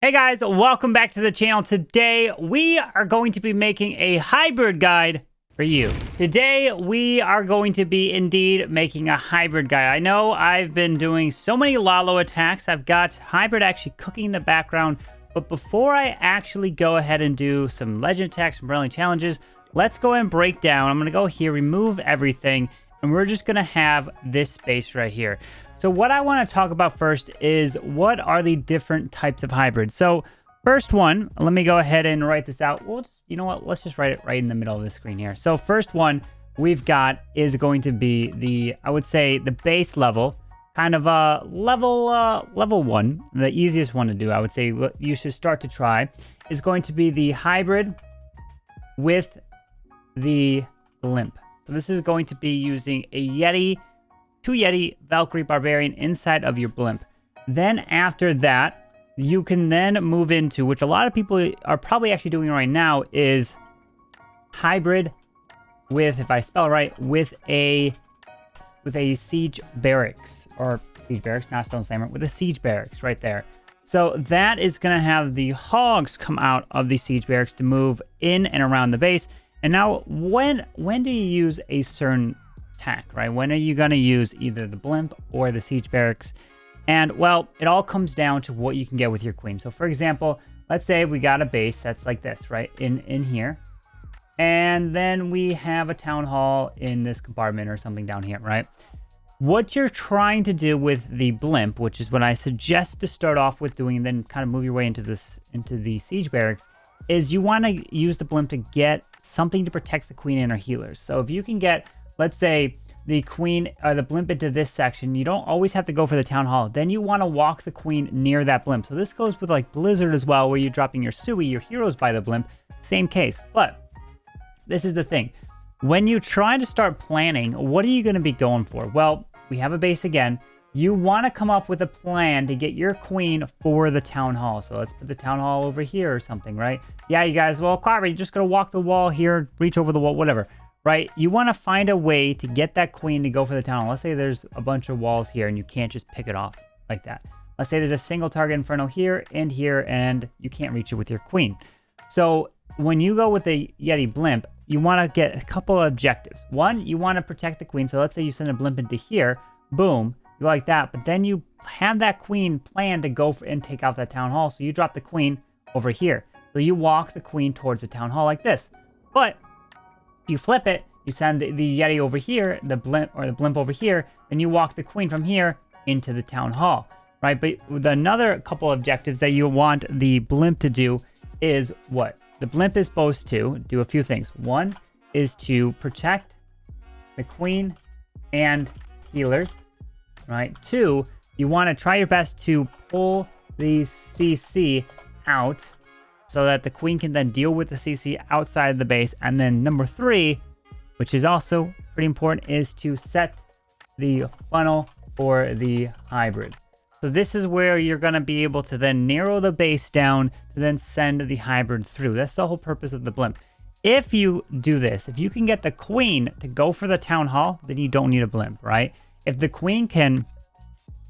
Hey guys, welcome back to the channel. Today, we are going to be making a hybrid guide for you. Today, we are going to be indeed making a hybrid guide. I know I've been doing so many Lalo attacks. I've got hybrid actually cooking in the background. But before I actually go ahead and do some legend attacks and brawling challenges, let's go and break down. I'm going to go here, remove everything, and we're just going to have this space right here. So what I want to talk about first is what are the different types of hybrids. So first one, let me go ahead and write this out. Well, you know what? Let's just write it right in the middle of the screen here. So first one we've got is going to be the, I would say the base level, kind of level one, the easiest one to do. I would say what you should start to try is going to be the hybrid with the blimp. So this is going to be using a Yeti, 2 Yeti Valkyrie Barbarian inside of your blimp. Then after that, you can then move into, which a lot of people are probably actually doing right now, is hybrid with, if I spell it right, with a siege barracks, or siege barracks, not stone slammer, with a siege barracks right there. So that is going to have the hogs come out of the siege barracks to move in and around the base. And now, when do you use a certain attack, right? When are you going to use either the blimp or the siege barracks? And well, it all comes down to what you can get with your queen. So for example, let's say we got a base that's like this, right? In here. And then we have a town hall in this compartment or something down here, right? What you're trying to do with the blimp, which is what I suggest to start off with doing and then kind of move your way into the siege barracks, is you want to use the blimp to get something to protect the queen and her healers. So if you can get, let's say, the queen or the blimp into this section, you don't always have to go for the town hall. Then you want to walk the queen near that blimp. So this goes with like Blizzard as well, where you're dropping your Sui, your heroes by the blimp. Same case. But this is the thing. When you try to start planning, what are you going to be going for? Well, we have a base again. You want to come up with a plan to get your queen for the town hall. So let's put the town hall over here or something, right? Yeah, you guys, well, Carver, you're just going to walk the wall here, reach over the wall, whatever. Right? You want to find a way to get that queen to go for the town hall. Let's say there's a bunch of walls here and you can't just pick it off like that. Let's say there's a single target inferno here, and you can't reach it with your queen. So when you go with the Yeti blimp, you want to get a couple of objectives. One, you want to protect the queen. So let's say you send a blimp into here, boom, you like that. But then you have that queen planned to go for and take out that town hall. So you drop the queen over here. So you walk the queen towards the town hall like this. But you flip it, you send the Yeti over here, the blimp over here, then you walk the queen from here into the town hall, right? But with another couple objectives that you want the blimp to do is what? The blimp is supposed to do a few things. One is to protect the queen and healers, right? Two, you want to try your best to pull the CC out so that the queen can then deal with the CC outside of the base. And then number 3, which is also pretty important, is to set the funnel for the hybrid. So this is where you're going to be able to then narrow the base down to then send the hybrid through. That's the whole purpose of the blimp. If you do this, if you can get the queen to go for the town hall, then you don't need a blimp, right? If the queen can,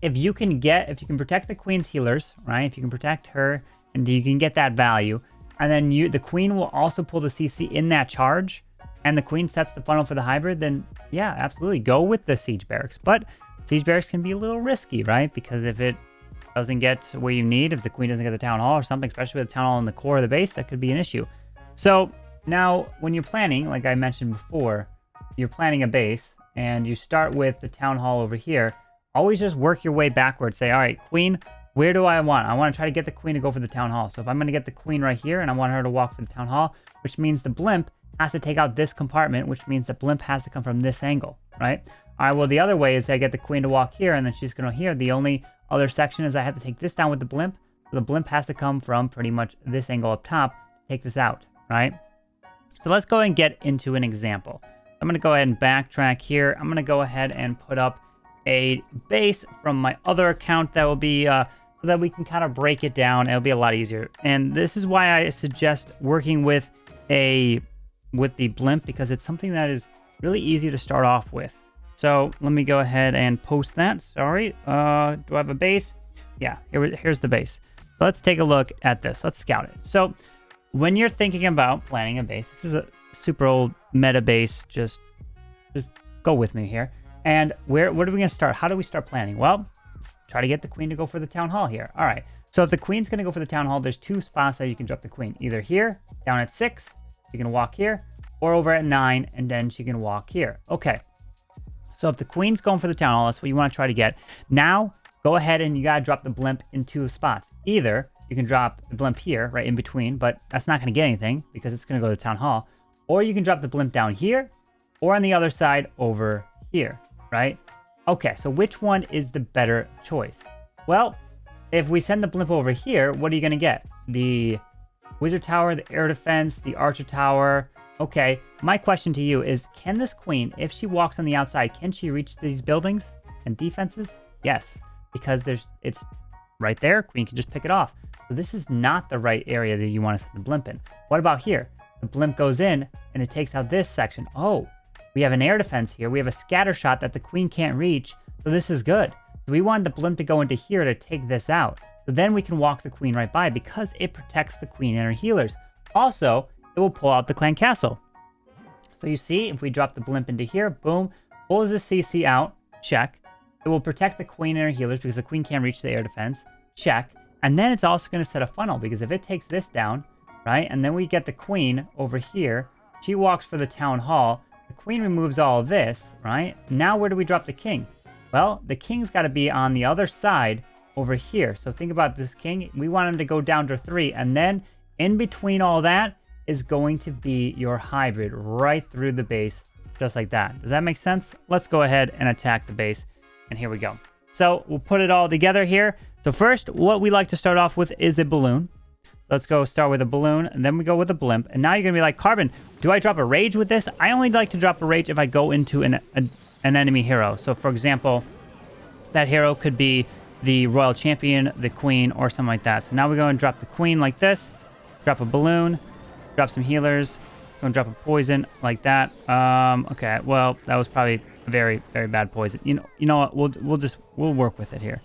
if you can protect the queen's healers, right? If you can protect her, and you can get that value, and then the queen will also pull the CC in that charge, and the queen sets the funnel for the hybrid, then yeah, absolutely go with the siege barracks. But siege barracks can be a little risky, right? Because if it doesn't get where you need, if the queen doesn't get the town hall or something, especially with the town hall in the core of the base, that could be an issue. So now when you're planning, like I mentioned before, you're planning a base and you start with the town hall over here, always just work your way backwards. Say, all right, queen, where do I want? I want to try to get the queen to go for the town hall. So if I'm going to get the queen right here and I want her to walk for the town hall, which means the blimp has to take out this compartment, which means the blimp has to come from this angle, right? All right, well, the other way is I get the queen to walk here and then she's going to here. The only other section is I have to take this down with the blimp. So the blimp has to come from pretty much this angle up top to take this out, right? So let's go and get into an example. I'm going to go ahead and backtrack here. I'm going to go ahead and put up a base from my other account that will be so that we can kind of break it down. It'll be a lot easier. And this is why I suggest working with the blimp, because it's something that is really easy to start off with. So let me go ahead and post that. Sorry. Do I have a base? Yeah, here's the base. Let's take a look at this. Let's scout it. So when you're thinking about planning a base, this is a super old meta base. Just go with me here. And what are we going to start? How do we start planning? Well, let's try to get the queen to go for the town hall here. All right. So if the queen's going to go for the town hall, there's 2 spots that you can drop the queen. Either here, down at 6, you can walk here, or over at 9, and then she can walk here. Okay. So if the queen's going for the town hall, that's what you want to try to get. Now, go ahead and you got to drop the blimp in 2 spots. Either you can drop the blimp here, right in between, but that's not going to get anything because it's going to go to the town hall. Or you can drop the blimp down here, or on the other side over here, right? Okay, so which one is the better choice? Well, if we send the blimp over here, what are you going to get? The wizard tower, the air defense, the archer tower. Okay, my question to you is, can this queen, if she walks on the outside, can she reach these buildings and defenses? Yes, because it's right there. Queen can just pick it off. So this is not the right area that you want to send the blimp in. What about here? The blimp goes in and it takes out this section. Oh, we have an air defense here. We have a scatter shot that the queen can't reach. So this is good. So we want the blimp to go into here to take this out. So then we can walk the queen right by because it protects the queen and her healers. Also, it will pull out the clan castle. So you see, if we drop the blimp into here, boom, pulls the CC out, check. It will protect the queen and her healers because the queen can't reach the air defense, check. And then it's also going to set a funnel because if it takes this down, right, and then we get the queen over here, she walks for the town hall, the queen removes all of this, right? Now where do we drop the king? Well, the king's got to be on the other side over here. So think about this king. We want him to go down to 3. And then in between all that is going to be your hybrid right through the base, just like that. Does that make sense? Let's go ahead and attack the base. And here we go. So we'll put it all together here. So first, what we like to start off with is a balloon. Let's go start with a balloon, and then we go with a blimp. And now you're going to be like, Carbon, do I drop a rage with this? I only like to drop a rage if I go into an enemy hero. So for example, that hero could be the royal champion, the queen, or something like that. So now we go and drop the queen like this, drop a balloon, drop some healers, go and drop a poison like that. Okay, well, that was probably a very, very bad poison. You know what? We'll work with it here.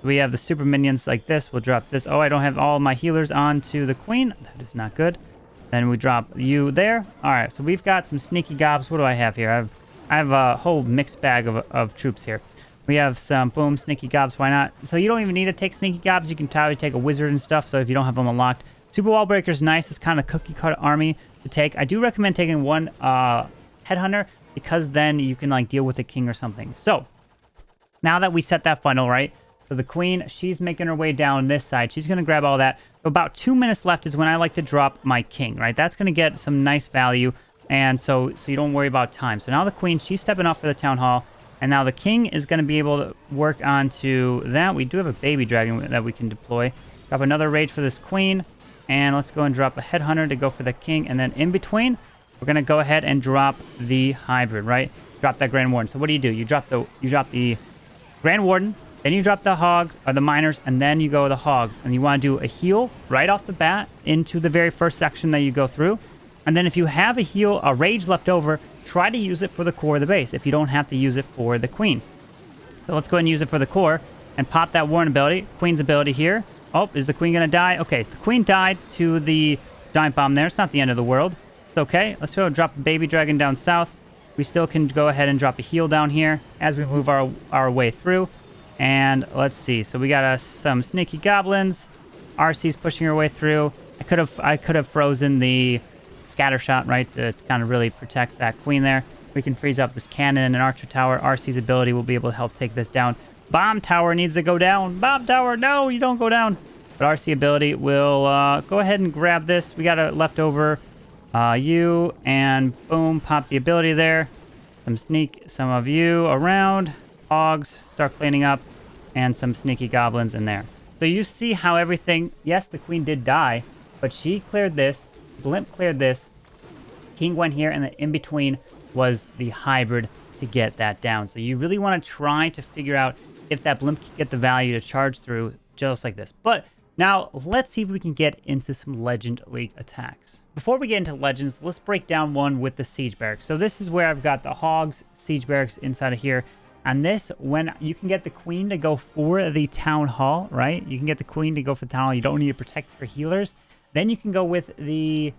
We have the super minions like this. We'll drop this. Oh, I don't have all my healers onto the queen. That is not good. Then we drop you there. All right, so we've got some sneaky gobs. What do I have here? I have a whole mixed bag of troops here. We have some, boom, sneaky gobs. Why not? So you don't even need to take sneaky gobs. You can probably take a wizard and stuff. So if you don't have them unlocked, super wall breaker is nice. It's kind of cookie cutter army to take. I do recommend taking one headhunter because then you can like deal with a king or something. So now that we set that funnel, right? So the queen, she's making her way down this side. She's going to grab all that. So about 2 minutes left is when I like to drop my king, right? That's going to get some nice value. And so you don't worry about time. So now the queen, she's stepping off for the town hall. And now the king is going to be able to work onto that. We do have a baby dragon that we can deploy. Drop another rage for this queen. And let's go and drop a headhunter to go for the king. And then in between, we're going to go ahead and drop the hybrid, right? Drop that Grand Warden. So what do? You drop the Grand Warden. Then you drop the hogs, or the miners, and then you go with the hogs. And you want to do a heal right off the bat into the very first section that you go through. And then if you have a rage left over, try to use it for the core of the base if you don't have to use it for the queen. So let's go ahead and use it for the core and pop that Warren ability, queen's ability here. Oh, is the queen going to die? Okay, the queen died to the giant bomb there. It's not the end of the world. It's okay. Let's go and drop a baby dragon down south. We still can go ahead and drop a heal down here as we move our way through. And let's see. So we got some sneaky goblins. RC's pushing her way through. I could have frozen the scatter shot, right, to kind of really protect that queen there. We can freeze up this cannon and an archer tower. RC's ability will be able to help take this down. Bomb tower needs to go down. Bomb tower, no, you don't go down. But RC ability will go ahead and grab this. We got a leftover you, and boom, pop the ability there. Some of you around. Hogs, start cleaning up, and some sneaky goblins in there. So you see how everything, yes, the queen did die, but she cleared this, blimp cleared this, king went here, and the in between was the hybrid to get that down. So you really want to try to figure out if that blimp can get the value to charge through just like this. But now let's see if we can get into some Legend League attacks. Before we get into Legends, let's break down one with the Siege Barracks. So this is where I've got the Hogs, Siege Barracks inside of here. On this, when you can get the queen to go for the town hall, right? You can get the queen to go for the town hall. You don't need to protect your healers. Then you can go with the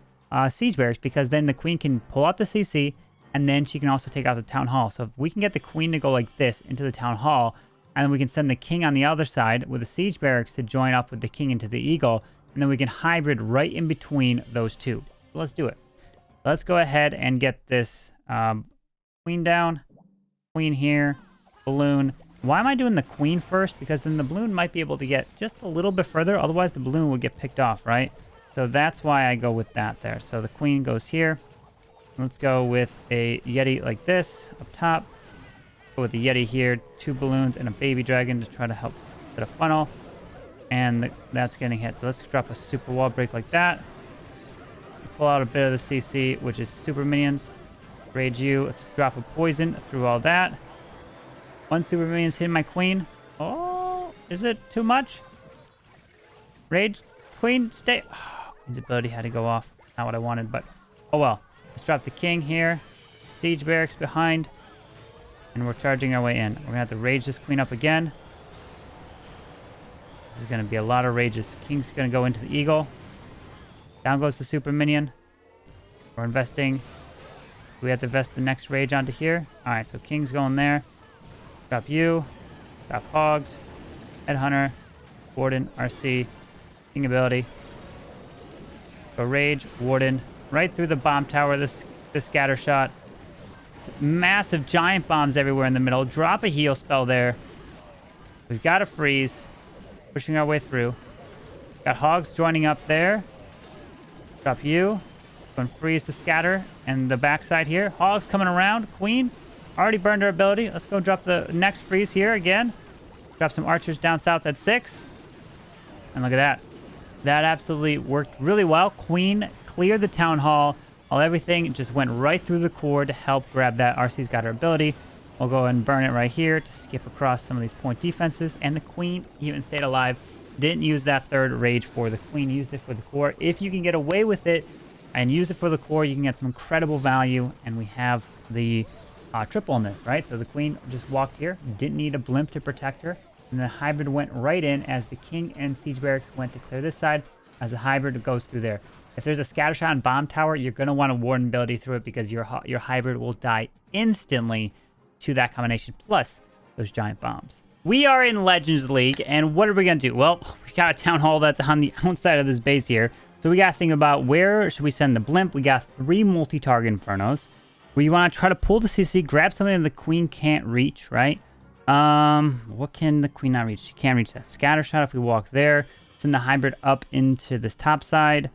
siege barracks, because then the queen can pull out the CC, and then she can also take out the town hall. So if we can get the queen to go like this into the town hall, and then we can send the king on the other side with the siege barracks to join up with the king into the eagle, and then we can hybrid right in between those two. So let's do it. Let's go ahead and get this queen down, queen here, balloon. Why am I doing the queen first? Because then the balloon might be able to get just a little bit further. Otherwise, the balloon would get picked off, right? So that's why I go with that there. So the queen goes here. Let's go with a Yeti like this up top. Go with the Yeti here, 2 balloons and a baby dragon to try to help set a funnel. And that's getting hit. So let's drop a super wall break like that. Pull out a bit of the CC, which is super minions. Rage you. Let's drop a poison through all that. 1 super minion's hitting my queen. Oh, is it too much? Rage, queen, stay. Oh, queen's ability had to go off. Not what I wanted, but oh well. Let's drop the king here. Siege barracks behind. And we're charging our way in. We're going to have to rage this queen up again. This is going to be a lot of rages. King's going to go into the eagle. Down goes the super minion. We're investing. We have to invest the next rage onto here. Alright, so king's going there. Drop you. Drop hogs. Headhunter. Warden. RC. King ability. Go rage. Warden. Right through the bomb tower. This scatter shot. Massive giant bombs everywhere in the middle. Drop a heal spell there. We've got a freeze. Pushing our way through. Got hogs joining up there. Drop you. Go and freeze the scatter and the backside here. Hogs coming around. Queen already burned her ability. Let's go drop the next freeze here again. Drop some archers down south at 6. And look at that. That absolutely worked really well. Queen cleared the town hall. All everything just went right through the core to help grab that. RC's got her ability. We'll go ahead and burn it right here to skip across some of these point defenses. And the queen even stayed alive. Didn't use that third rage for the queen. Used it for the core. If you can get away with it and use it for the core, you can get some incredible value. And we have the triple in this, right? So the queen just walked here. Didn't need a blimp to protect her. And the hybrid went right in as the king and siege barracks went to clear this side. As the hybrid goes through there. If there's a scatter shot and bomb tower, you're going to want a warden ability through it because your hybrid will die instantly to that combination, plus those giant bombs. We are in Legends League, and what are we going to do? Well, we got a town hall that's on the outside of this base here. So we got to think about where should we send the blimp. We got 3 multi-target infernos. We want to try to pull the CC, grab something the queen can't reach, right? What can the queen not reach? She can't reach that scatter shot if we walk there. Send the hybrid up into this top side.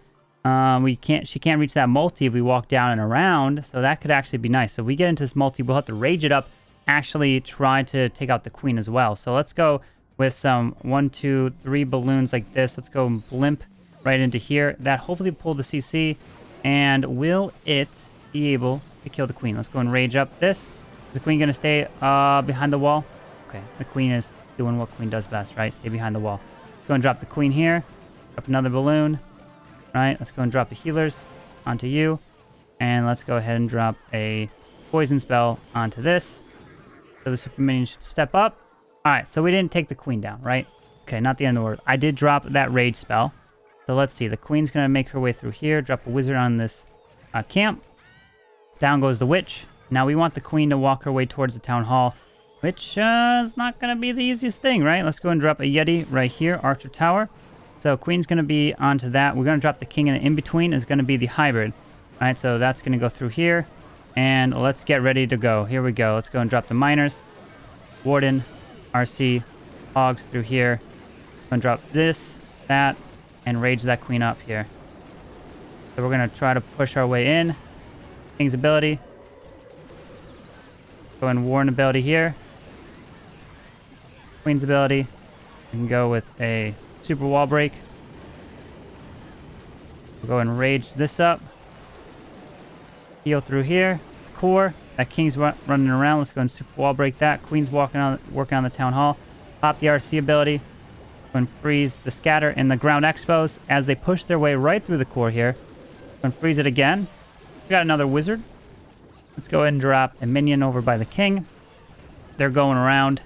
She can't reach that multi if we walk down and around, so that could actually be nice. So if we get into this multi, we'll have to rage it up, actually try to take out the queen as well. So let's go with some 1, 2, 3 balloons like this. Let's go blimp right into here. That hopefully pull the CC, and will it be able to kill the queen? Let's go and rage up this. Is the queen going to stay behind the wall? Okay, the queen is doing what queen does best, right? Stay behind the wall. Let's go and drop the queen here. Drop another balloon. Right, let's go and drop the healers onto you. And let's go ahead and drop a poison spell onto this. So the super minion should step up. Alright, so we didn't take the queen down, right? Okay, not the end of the world. I did drop that rage spell. So let's see. The queen's going to make her way through here. Drop a wizard on this camp. Down goes the witch. Now we want the queen to walk her way towards the town hall, which is not going to be the easiest thing, right? Let's go and drop a Yeti right here, Archer Tower. So queen's going to be onto that. We're going to drop the king, and the in-between is going to be the hybrid. All right, so that's going to go through here. And let's get ready to go. Here we go. Let's go and drop the miners. Warden, RC, hogs through here. Going to drop this, that, and rage that queen up here. So we're going to try to push our way in. King's ability. Go and warden ability here. Queen's ability. We can go with a super wall break. We'll go and rage this up. Heal through here. Core. That king's running around. Let's go and super wall break that. Queen's working on the town hall. Pop the RC ability. Go and freeze the scatter and the ground expos as they push their way right through the core here. Go and freeze it again. We got another wizard. Let's go ahead and drop a minion over by the king. they're going around.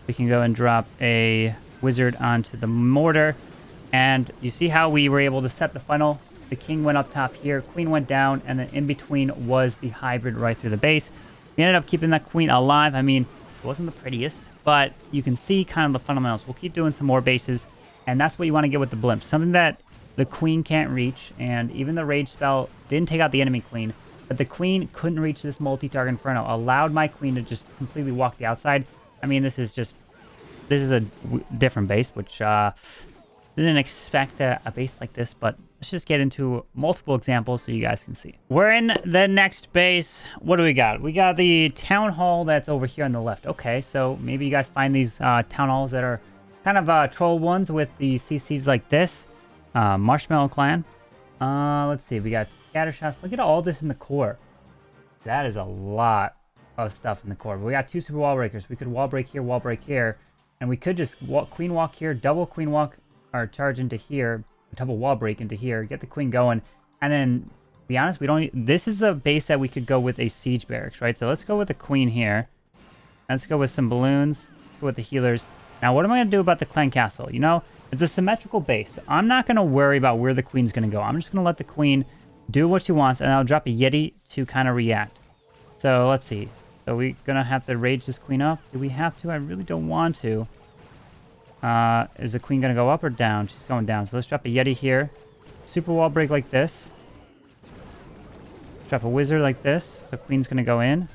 We can go and drop a wizard onto the mortar. And you see how we were able to set the funnel? The king went up top here, queen went down, and then in between was the hybrid right through the base. We ended up keeping that queen alive. I mean, it wasn't the prettiest, but you can see kind of the fundamentals. We'll keep doing some more bases, and that's what you want to get with the blimp. Something that the queen can't reach, and even the rage spell didn't take out the enemy queen, but the queen couldn't reach this multi-target inferno. Allowed my queen to just completely walk the outside. I mean, this is a different base, which didn't expect a base like this, but let's just get into multiple examples so you guys can see. We're in the next base. What do we got? We got the town hall that's over here on the left. Okay, so maybe you guys find these town halls that are kind of troll ones with the CCs like this. Marshmallow Clan. Let's see. We got scatter shots. Look at all this in the core. That is a lot of stuff in the core. We got 2 super wall breakers. We could wall break here, and we could just queen walk here, double queen walk, or charge into here, double wall break into here, get the queen going, and then, to be honest, we don't. This is a base that we could go with a siege barracks, right? So let's go with the queen here. Let's go with some balloons. Go with the healers. Now, what am I going to do about the clan castle? You know, it's a symmetrical base. I'm not going to worry about where the queen's going to go. I'm just going to let the queen do what she wants, and I'll drop a Yeti to kind of react. So let's see. So we're going to have to rage this queen up. Do we have to? I really don't want to. Is the queen going to go up or down? She's going down. So let's drop a Yeti here. Super wall break like this. Drop a wizard like this. So queen's going to go in.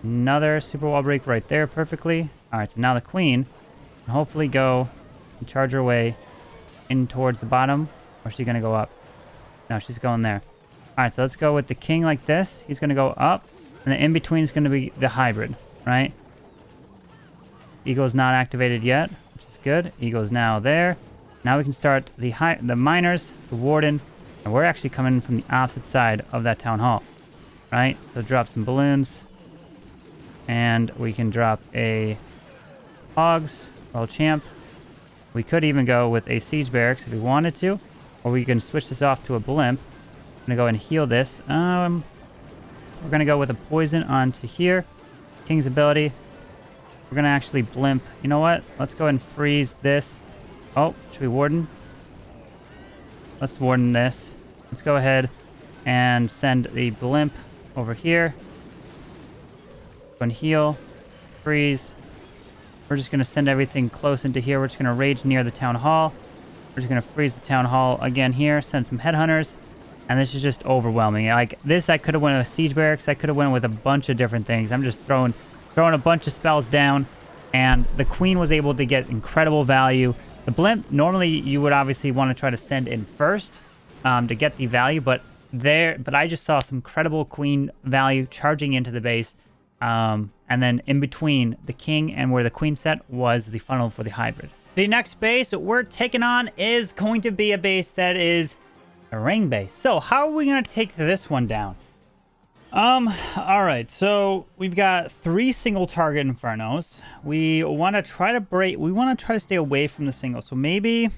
Another super wall break right there perfectly. Alright, so now the queen can hopefully go and charge her way in towards the bottom. Or is she going to go up? No, she's going there. Alright, so let's go with the king like this. He's going to go up. And the in-between is going to be the hybrid, right? Eagle's not activated yet, which is good. Eagle's now there. Now we can start the miners, the warden, and we're actually coming from the opposite side of that town hall, right? So drop some balloons, and we can drop a hogs, world champ. We could even go with a siege barracks if we wanted to, or we can switch this off to a blimp. I'm gonna go and heal this. We're gonna go with a poison onto here. King's ability. We're going to actually blimp. You know what? Let's go ahead and freeze this. Oh, should we warden? Let's warden this. Let's go ahead and send the blimp over here. Go and heal. Freeze. We're just going to send everything close into here. We're just going to rage near the town hall. We're just going to freeze the town hall again here. Send some headhunters. And this is just overwhelming. Like this, I could have went with siege barracks. I could have went with a bunch of different things. I'm just throwing a bunch of spells down, and the queen was able to get incredible value. The blimp, normally you would obviously want to try to send in first to get the value, but I just saw some incredible queen value charging into the base, and then in between the king and where the queen set was the funnel for the hybrid. The next base we're taking on is going to be a base that is a ring base. So how are we going to take this one down? All right, so we've got 3 single target infernos. We want to try to stay away from the single. So maybe,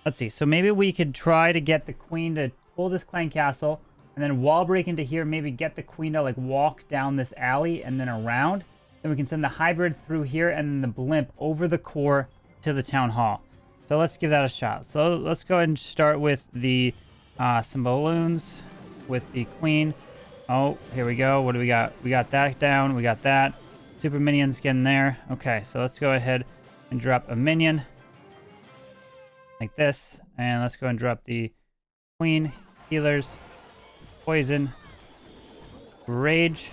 let's see. So maybe we could try to get the queen to pull this clan castle and then wall break into here. Maybe get the queen to like walk down this alley and then around. Then we can send the hybrid through here and then the blimp over the core to the town hall. So let's give that a shot. So let's go ahead and start with the some balloons with the queen. Oh, here we go. What do we got? We got that down. We got that. Super minions getting there. Okay, so let's go ahead and drop a minion like this. And let's go and drop the queen, healers, poison, rage,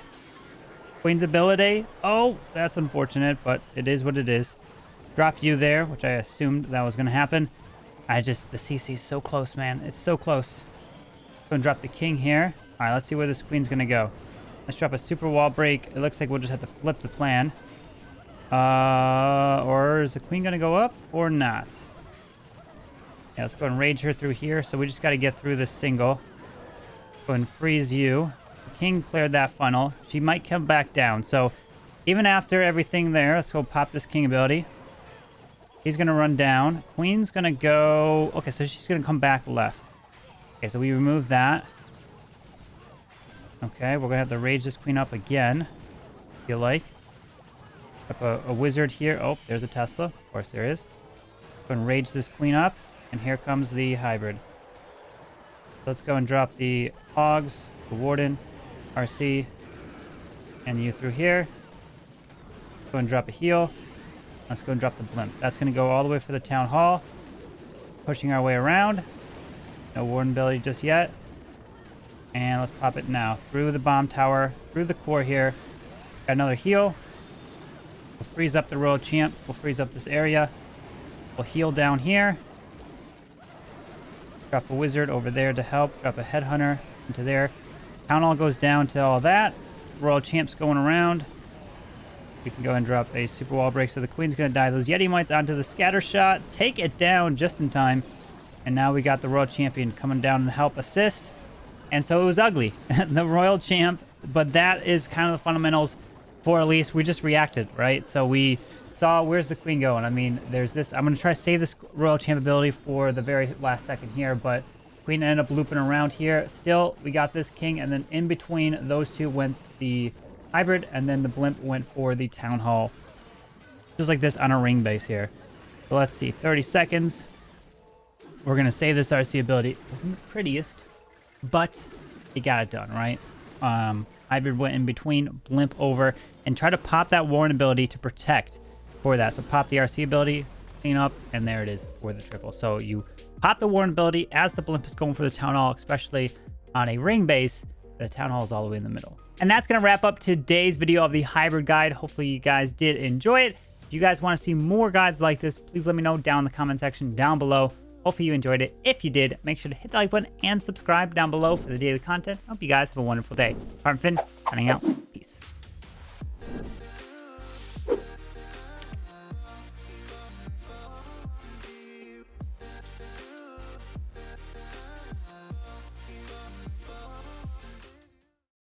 queen's ability. Oh, that's unfortunate, but it is what it is. Drop you there, which I assumed that was going to happen. The CC is so close, man. It's so close. Go and drop the king here. All right, let's see where this queen's going to go. Let's drop a super wall break. It looks like we'll just have to flip the plan. Or is the queen going to go up or not? Yeah, let's go and rage her through here. So we just got to get through this single. Go and freeze you. The king cleared that funnel. She might come back down. So even after everything there, let's go pop this king ability. He's going to run down. Queen's going to go... Okay, so she's going to come back left. Okay, so we remove that. Okay, we're going to have to rage this queen up again. feel like. Up a wizard here. Oh, there's a Tesla. Of course there is. Go and rage this queen up. And here comes the hybrid. Let's go and drop the hogs, the warden, RC, and you through here. Go and drop a heal. Let's go and drop the blimp. That's going to go all the way for the town hall. Pushing our way around. No warden ability just yet. And let's pop it now. Through the bomb tower, through the core here. Got another heal. We'll freeze up the royal champ. We'll freeze up this area. We'll heal down here. Drop a wizard over there to help. Drop a headhunter into there. Town hall goes down to all that. Royal champ's going around. We can go and drop a super wall break. So the queen's going to die. Those Yeti mites onto the scatter shot. Take it down just in time. And now we got the royal champion coming down to help assist. And so it was ugly. The royal champ. But that is kind of the fundamentals for Elise. We just reacted, right? So we saw where's the queen going. I mean, there's this. I'm going to try to save this royal champ ability for the very last second here. But queen ended up looping around here. Still, we got this king. And then in between those two went the hybrid, and then the blimp went for the town hall. Just like this on a ring base here. So let's see, 30 seconds. We're going to save this RC ability. It wasn't the prettiest, but it got it done, right? Hybrid went in between, blimp over, and try to pop that warren ability to protect for that. So pop the RC ability, clean up, and there it is for the triple. So you pop the warren ability as the blimp is going for the town hall, especially on a ring base. The town hall is all the way in the middle. And that's going to wrap up today's video of the hybrid guide. Hopefully you guys did enjoy it. If you guys want to see more guides like this, please let me know down in the comment section down below. Hopefully you enjoyed it. If you did, make sure to hit the like button and subscribe down below for the daily content. I hope you guys have a wonderful day. Carbonfin, signing out.